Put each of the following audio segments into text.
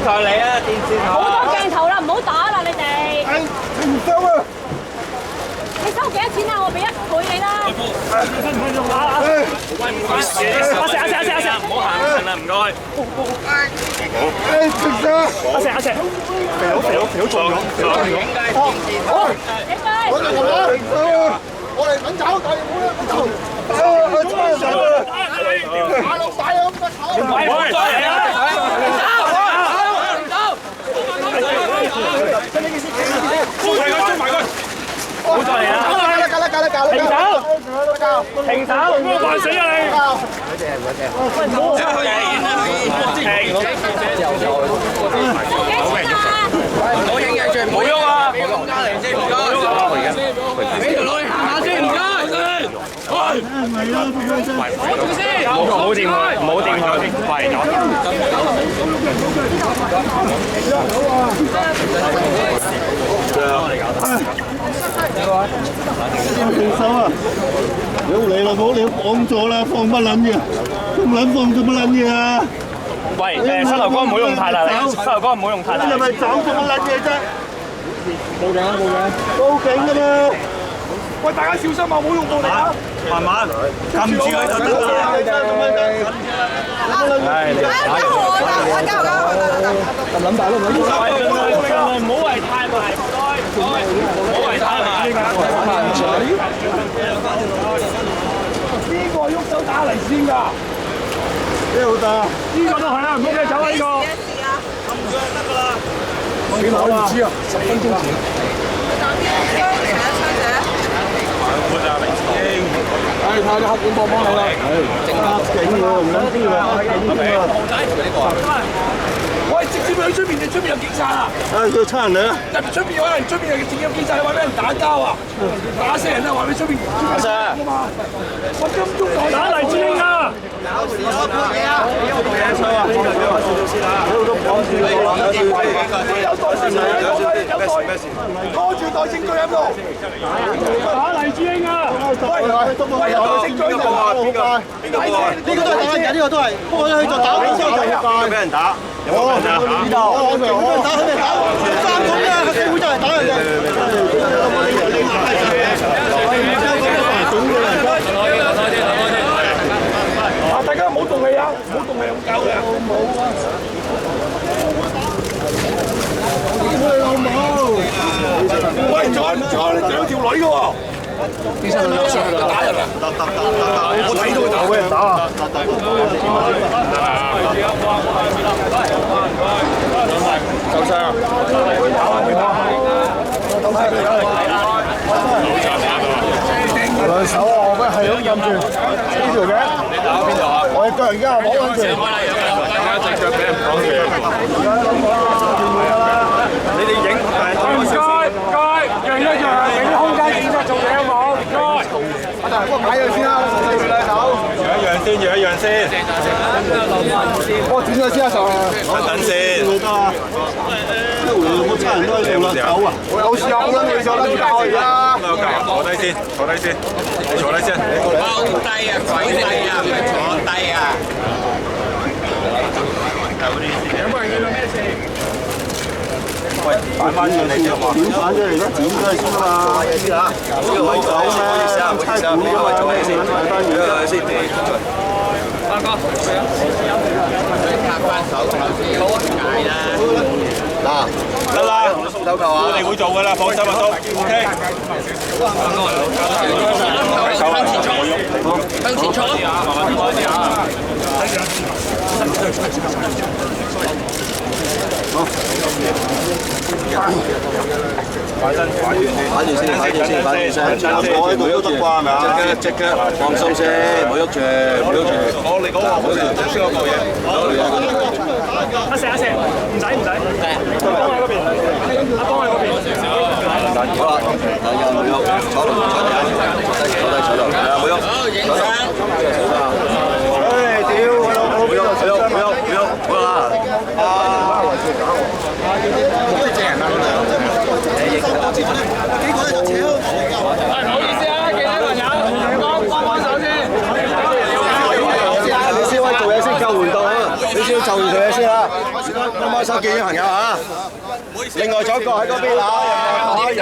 台嚟啊！電視台。好多鏡頭啦，唔好打啦你哋。唔收啊！你收幾多錢啊？我俾1倍你啦。唔好行近啦，唔該。停手！我哋揾走，大佬揾走。馬路大啊！唔好再嚟啦！停手！扮死啊你！我影嘢住，唔好喐啊！俾個家嚟先，唔該。俾條女行下先，唔該。唔好掂佢，唔好掂佢，跪咗。停手啊！屌你老母，你放咗啦，放乜撚嘢？咁撚放做乜撚嘢啊？喂，膝頭哥唔好用太大力，膝頭哥唔好用太大力。你係咪走做乜撚嘢啫？報警！報警㗎嘛！喂，大家小心啊！唔好用暴力啊！慢慢撳住佢就得啦。係，你打人。咁撚大咯，唔好圍太埋，唔該，唔好圍太埋。邊個喐手打嚟先㗎？呢個得，呢個都係啊！唔好俾佢走啊！呢個。撳上得㗎啦。幾耐唔知啊？10分鐘前。睇啲黑管幫你啦，正黑警喎，唔撚知喎，喂，直接去出面定出面有警察啊？要差人嚟啊！入出面可能出面有警察，話俾人打交啊，打死人啊！話俾出面。阿 Sir，我金鐘台打黎智英啊！有事攞佢啊！有冇嘢錯啊？都講住你講住，有袋證據喺度，拖住袋證據喺度，打黎智英啊！喂，有證據喺度啊！邊個？呢個都係打緊嘅，呢個都係。不過去做打邊廂就俾人打。有冇人打？呢度。俾人打，佢哋打。三種咧，個社會就係打人嘅。大家唔好動氣啊！唔好動氣，咁搞嘅。冇啊！老母！喂，仲有兩條女嘅喎。醫生上去打人啊！我睇到佢打俾人打啊！受傷。兩手啊！我係咁撳住呢條嘅。你打邊度啊？我嘅腳而家攞緊住。大家隻腳俾人綁住。你哋影係。唔該，讓一讓，俾啲空間警察做嘢好冇？唔該。阿大哥擺佢先啦，你兩手。讓一讓先。我剪咗先啊，就。等先。我差人都喺度啦，走啊！我有事啊，我諗你就得教而家。坐低先，你坐低先。踎低啊，跪低啊，唔係坐低啊。有冇人見到咩事？喂，反翻出嚟先啊嘛！點反出嚟咧？剪咗先啊嘛！嘢先啊！呢個位走咩？差股啊！呢個位做嘢先，翻住呢個先。阿哥，拍翻手，好啊，解啦。嗱，得啦，我哋會做噶啦，放心啊，都 OK。向前衝，慢慢啲啊！好，反住先，我喺度都得啩，係咪啊？隻腳放鬆先，唔好喐住，我嚟講話，唔好先講嘢。阿成，唔使，阿邦喺嗰邊，好啦，大家唔好喐，坐低，唔好喐，影相。唉，屌，我老母唔喐，好啦。幾個咧就扯開。唔好意思啊，記者朋友，幫手先。你先可以做嘢先救援到啊！你先要就完佢嘢先啦。手見嘅朋友啊！另外仲有一個喺嗰邊啊！人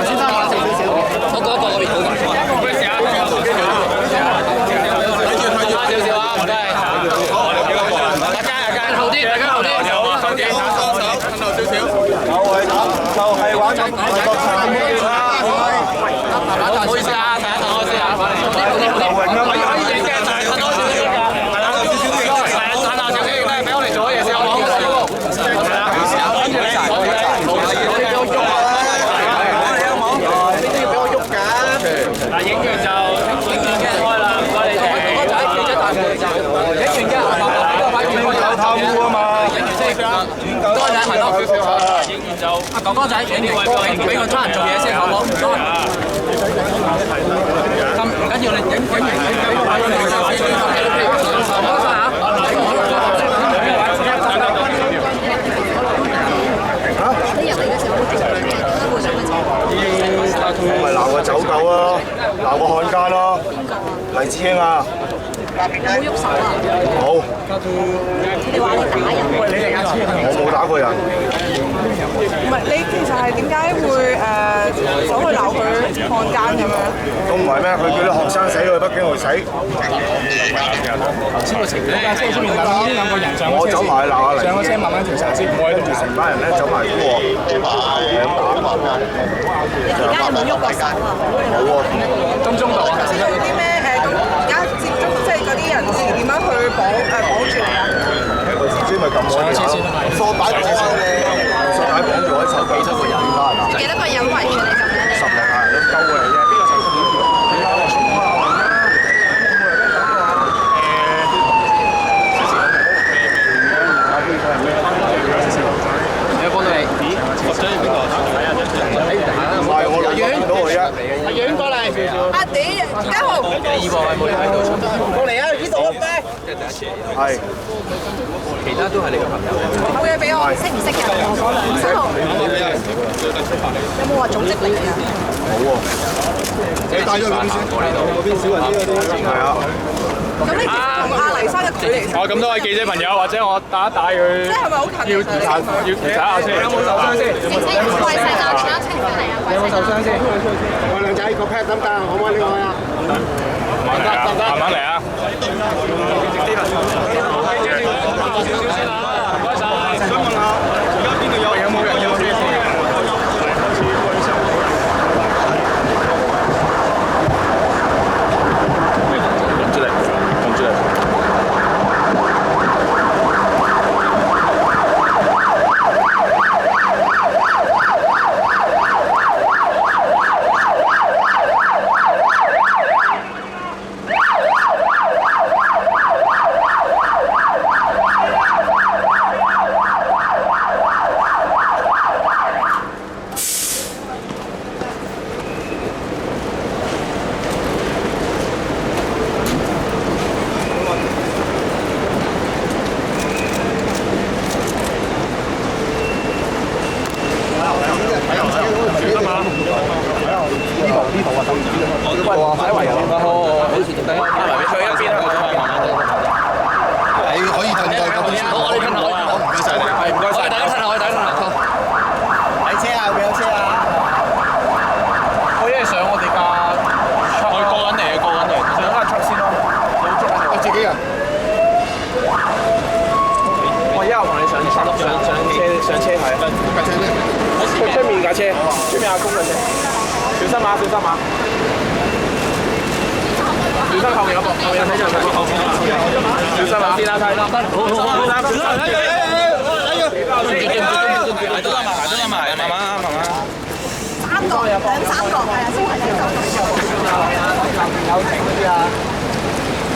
先生慢少少，我講一個我哋好難。睇住啊！唔該。大家後啲，大家後啲。有啊，手機，手近後少少。就係玩緊外國場嘅啦。唔好意思啊，等一等我先啊。可以影嘅，但係褪多少少㗎。係啦，少少啲。係啊，褪下少少影咧，俾我哋做嘢先好唔好？係啦，跟住你，嗱，影完就開啦，唔該你哋。影完嘅，有貪污啊嘛。影完先啦，多謝係咯，少少嚇。影完就阿哥哥仔影完，俾個差人做嘢先好唔好？唔該。咁唔緊要，你影完俾個位我哋就玩最後嘅。唔該曬嚇。你入嚟嘅時候會做咩？會想乜嘢？咪鬧個走狗咯，鬧個漢奸咯。黎智英啊！有冇喐手啊？冇。你話你打人？我冇打過人。唔係，你其實係點解會想去鬧佢漢奸咁樣？都唔係咩？佢叫啲學生死去北京度死。頭先個情況架車出面等呢兩個人上車，我走埋去鬧下黎。上個車慢慢調查先，我喺度成班人咧走埋過，係咁打。你而家有冇喐過手啊？冇喎。金鐘道啊？有啲咩而家接觸即係嗰啲人士點樣去綁住你啊？個自尊咪撳我哋先，梳帶綁住你，梳帶綁住我手臂7個人啦，係嘛？幾多個人圍住你咁樣？10個人都夠嘅啫，邊個受傷？有幫到你？學長邊個？唔係我見到佢啫。阿遠過嚟。阿弟，9號。2號係冇人喺度。過嚟啊！呢度咩？即係第一次。係。其他都係你嘅朋友。冇嘢俾我。識唔識㗎？7號。有冇話組織嚟㗎？冇喎。你帶咗嗰邊先。嗰邊少人啲嗰啲。係啊。咁你同阿黎生嘅距離？哦，咁多位記者朋友，或者我帶一帶佢。即係咪好近？要調查下先。有冇受傷先？有冇受傷先？我兩仔個 pad 得唔得？可唔可以拎開啊？得，慢慢嚟啊！唔該曬。想問下，而家邊度有冇人？有冇咩？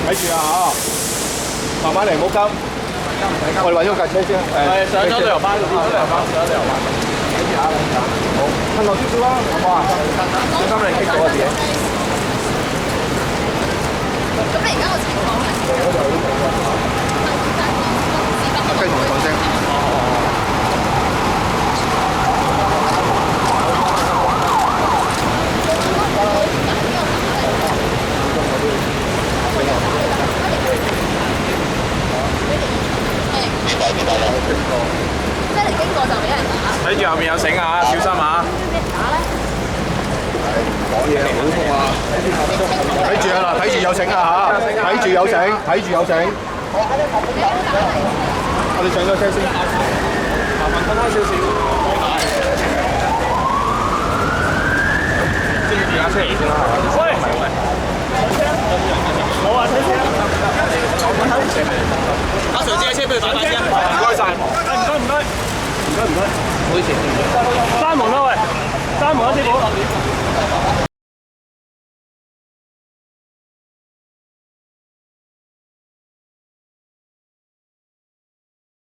睇住啊嚇，慢慢嚟，唔好急。我哋揾咗架車先。係上咗旅遊巴嗰邊，上咗旅遊巴。睇住下，好，褪落少少啦，好唔好啊？小心你棘到啊自己。咁你而家個情況係？跟住同佢講聲。過就俾人打。睇住後面有繩啊，小心啊！睇住啊嗱，睇住有繩啊嚇，睇住有繩，睇住有繩。我哋上咗車先。麻煩褪開少少。跟住架車嚟先啦，係嘛？喂，冇啊，車。阿 Sir 借車俾佢打牌先。唔該晒。唔該。唔好意思。閂門啦喂，閂門啊師傅。